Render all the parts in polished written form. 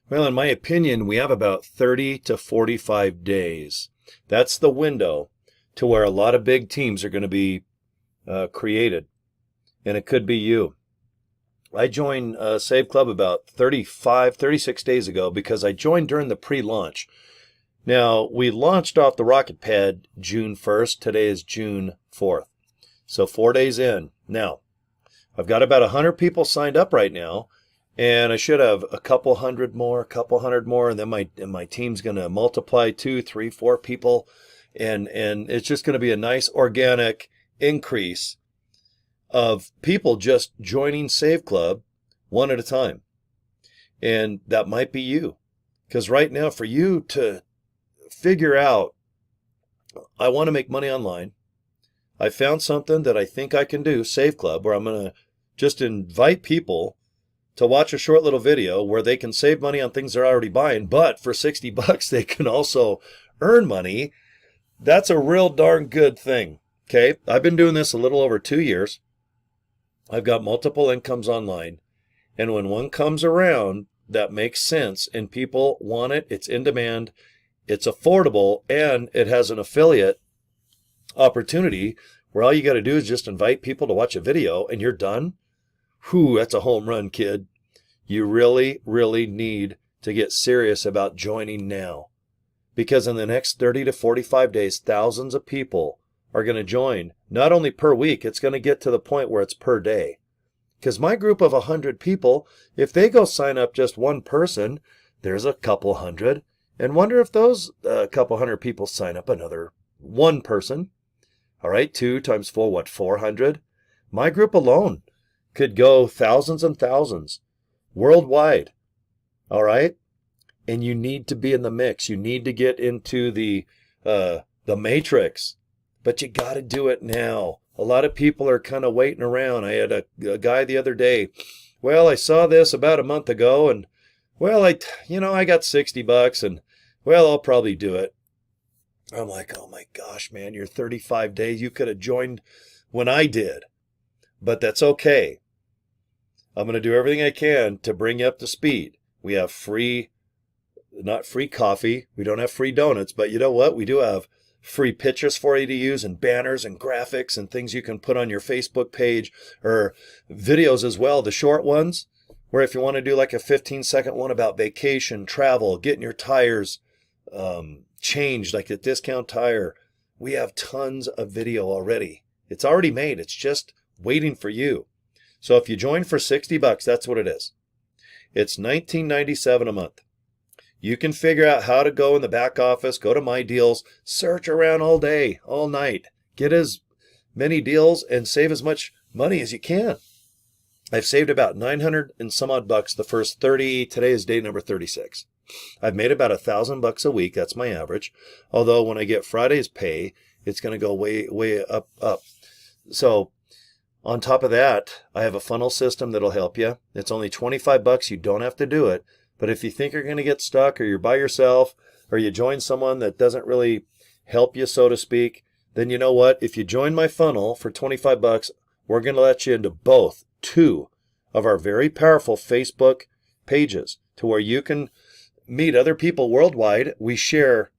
Well, in my opinion, we have about 30 to 45 days. That's the window to where a lot of big teams are going to be created. And it could be you. I joined Save Club about 35, 36 days ago because I joined during the pre-launch. Now, we launched off the rocket pad June 1st. Today is June 4th. So 4 days in. Now, I've got about 100 people signed up right now, and I should have a couple hundred more, and then my team's going to multiply 2, 3, 4 people, and it's just going to be a nice organic increase of people just joining Save Club one at a time. And that might be you. Because right now, for you to figure out, I want to make money online. I found something that I think I can do, Save Club, where I'm going to just invite people to watch a short little video where they can save money on things they're already buying, but for 60 bucks, they can also earn money. That's a real darn good thing. Okay. I've been doing this a little over 2 years. I've got multiple incomes online. And when one comes around that makes sense and people want it, it's in demand, it's affordable, and it has an affiliate opportunity where all you got to do is just invite people to watch a video and you're done. Whew, that's a home run, kid. You really, really need to get serious about joining now. Because in the next 30 to 45 days, thousands of people are going to join. Not only per week, it's going to get to the point where it's per day. Because my group of 100 people, if they go sign up just one person, there's a couple hundred. And wonder if those couple hundred people sign up another one person. All right, 2 times 4, what, 400? My group alone could go thousands and thousands worldwide. All right? And you need to be in the mix. You need to get into the matrix. But you got to do it now. A lot of people are kind of waiting around. I had a guy the other day. Well, I saw this about a month ago, and well, I got 60 bucks, and well, I'll probably do it. I'm like, oh my gosh, man, you're 35 days. You could have joined when I did, but that's okay. I'm going to do everything I can to bring you up to speed. We have not free coffee. We don't have free donuts, but you know what? We do have free pictures for you to use and banners and graphics and things you can put on your Facebook page or videos as well, the short ones, where if you want to do like a 15-second one about vacation, travel, getting your tires changed, like a discount tire, we have tons of video already. It's already made. It's just waiting for you. So if you join for 60 bucks, that's what it is. It's $19.97 a month. You can figure out how to go in the back office, go to My Deals, search around all day, all night, get as many deals and save as much money as you can. I've saved about 900 and some odd bucks the first 30. Today is day number 36. I've made about $1,000 a week. That's my average. Although when I get Friday's pay, it's going to go way, way up. So on top of that, I have a funnel system that'll help you. It's only 25 bucks. You don't have to do it. But if you think you're going to get stuck or you're by yourself or you join someone that doesn't really help you, so to speak, then you know what? If you join my funnel for 25 bucks, we're going to let you into two of our very powerful Facebook pages to where you can meet other people worldwide. We share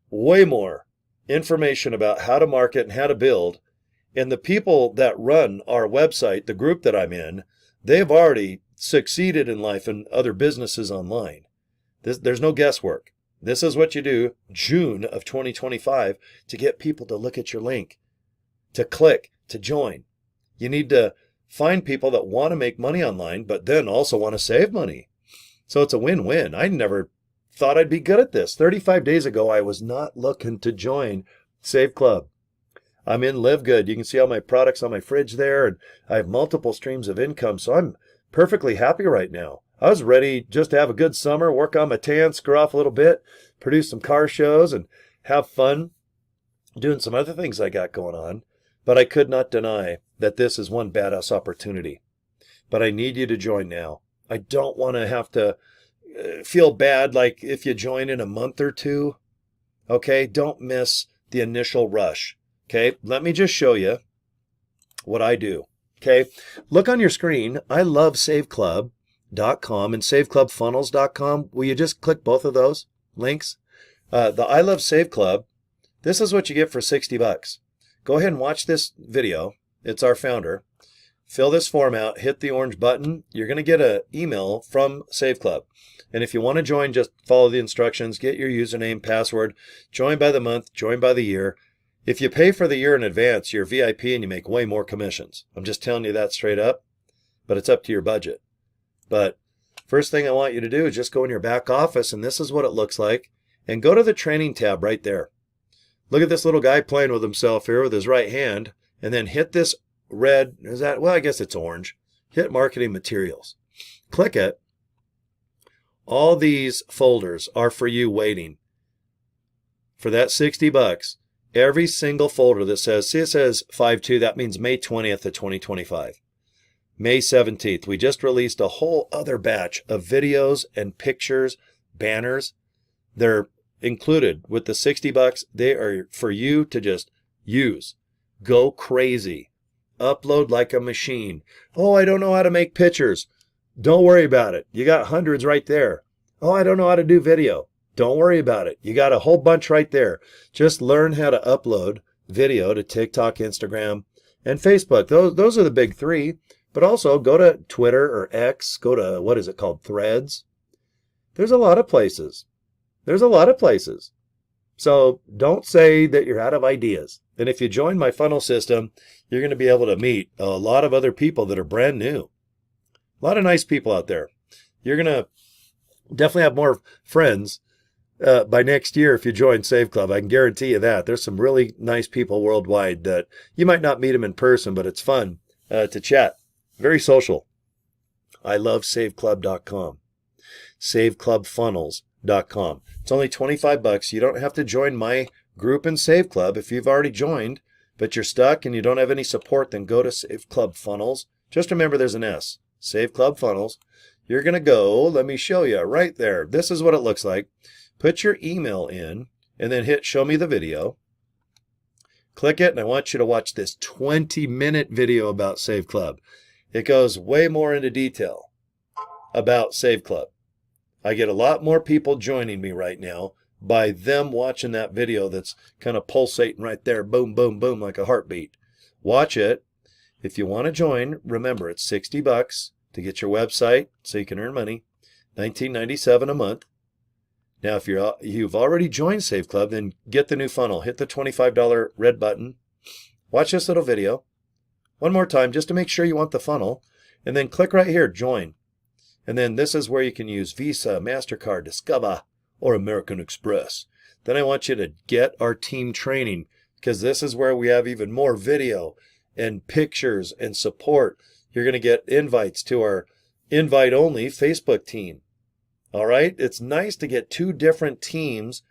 way more information about how to market and how to build. And the people that run our website, the group that I'm in, they've already succeeded in life and other businesses online. There's no guesswork. This is what you do June of 2025 to get people to look at your link, to click, to join. You need to find people that want to make money online, but then also want to save money. So it's a win-win. I never thought I'd be good at this. 35 days ago, I was not looking to join Save Club. I'm in Live Good. You can see all my products on my fridge there, and I have multiple streams of income. So I'm perfectly happy right now. I was ready just to have a good summer, work on my tan, screw off a little bit, produce some car shows, and have fun doing some other things I got going on. But I could not deny that this is one badass opportunity. But I need you to join now. I don't want to have to feel bad like if you join in a month or two. Okay, don't miss the initial rush. Okay, let me just show you what I do. Okay, look on your screen. I love Save Club. saveclubfunnels.com and saveclubfunnels.com. Will you just click both of those links? The I Love Save Club, this is what you get for $60. Go ahead and watch this video. It's our founder. Fill this form out, hit the orange button. You're going to get an email from Save Club. And if you want to join, just follow the instructions, get your username, password, join by the month, join by the year. If you pay for the year in advance, you're VIP and you make way more commissions. I'm just telling you that straight up, but it's up to your budget. But first thing I want you to do is just go in your back office, and this is what it looks like, and go to the training tab right there. Look at this little guy playing with himself here with his right hand, and then hit this red, is that, well, I guess it's orange. Hit marketing materials. Click it. All these folders are for you waiting. For that $60, every single folder that says, see it says 5/2, that means May 20th of 2025. May 17th, we just released a whole other batch of videos and pictures, banners. They're included with the $60. They are for you to just use. Go crazy. Upload like a machine. Oh, I don't know how to make pictures. Don't worry about it. You got hundreds right there. Oh, I don't know how to do video. Don't worry about it. You got a whole bunch right there. Just learn how to upload video to TikTok, Instagram, and Facebook. Those are the big three. But also go to Twitter or X. Go to, what is it called, Threads. There's a lot of places. So don't say that you're out of ideas. And if you join my funnel system, you're going to be able to meet a lot of other people that are brand new. A lot of nice people out there. You're going to definitely have more friends by next year if you join Save Club. I can guarantee you that. There's some really nice people worldwide that you might not meet them in person, but it's fun to chat. Very social. I love saveclub.com. saveclubfunnels.com. It's only $25. You don't have to join my group in Save Club. If you've already joined, but you're stuck and you don't have any support, then go to Save Club Funnels. Just remember there's an S. Save Club Funnels. You're going to go, let me show you right there. This is what it looks like. Put your email in and then hit show me the video. Click it, and I want you to watch this 20-minute video about Save Club. It goes way more into detail about Save Club. I get a lot more people joining me right now by them watching that video that's kind of pulsating right there. Boom, boom, boom, like a heartbeat. Watch it. If you want to join, remember it's $60 to get your website so you can earn money. $19.97 a month. Now, if you've already joined Save Club, then get the new funnel. Hit the $25 red button. Watch this little video one more time just to make sure you want the funnel. And then click right here, join. And then this is where you can use Visa, MasterCard, Discover, or American Express. Then I want you to get our team training, because this is where we have even more video and pictures and support. You're going to get invites to our invite-only Facebook team. All right? It's nice to get two different teams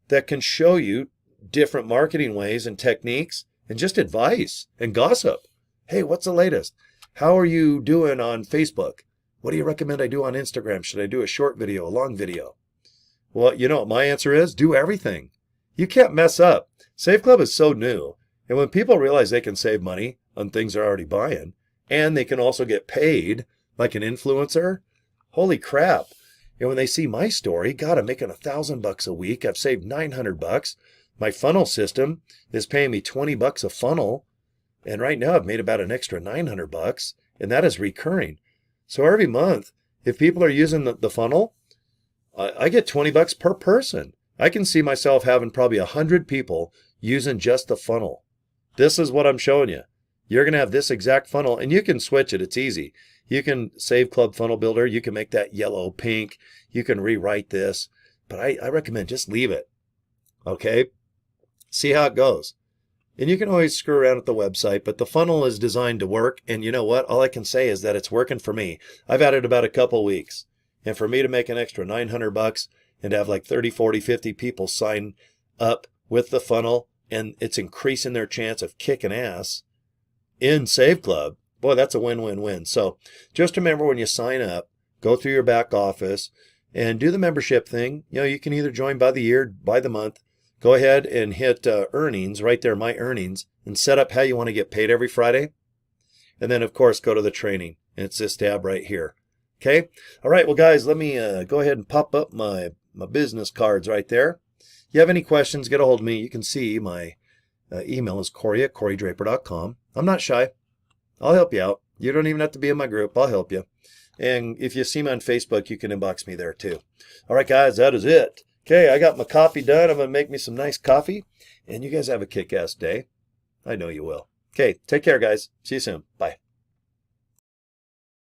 that can show you different marketing ways and techniques and just advice and gossip. Hey, what's the latest? How are you doing on Facebook? What do you recommend I do on Instagram? Should I do a short video, a long video? Well, you know what my answer is? Do everything. You can't mess up. Save Club is so new. And when people realize they can save money on things they're already buying, and they can also get paid like an influencer, holy crap. And when they see my story, God, I'm making $1,000 a week. I've saved $900. My funnel system is paying me $20 a funnel. And right now I've made about an extra $900, and that is recurring. So every month, if people are using the funnel, I get $20 per person. I can see myself having probably 100 people using just the funnel. This is what I'm showing you. You're going to have this exact funnel, and you can switch it. It's easy. You can save Club Funnel Builder. You can make that yellow, pink. You can rewrite this. But I recommend just leave it. Okay? See how it goes. And you can always screw around with the website, but the funnel is designed to work. And you know what? All I can say is that it's working for me. I've had it about a couple weeks. And for me to make an extra $900 and to have like 30, 40, 50 people sign up with the funnel, and it's increasing their chance of kicking ass in Save Club, boy, that's a win-win-win. So just remember, when you sign up, go through your back office and do the membership thing. You know, you can either join by the year, by the month. Go ahead and hit earnings right there, my earnings, and set up how you want to get paid every Friday. And then, of course, go to the training. And it's this tab right here. Okay? All right, well, guys, let me go ahead and pop up my business cards right there. If you have any questions, get a hold of me. You can see my email is Cory@CoryDraper.com. I'm not shy. I'll help you out. You don't even have to be in my group. I'll help you. And if you see me on Facebook, you can inbox me there too. All right, guys, that is it. Okay, I got my coffee done. I'm going to make me some nice coffee. And you guys have a kick-ass day. I know you will. Okay, take care, guys. See you soon. Bye.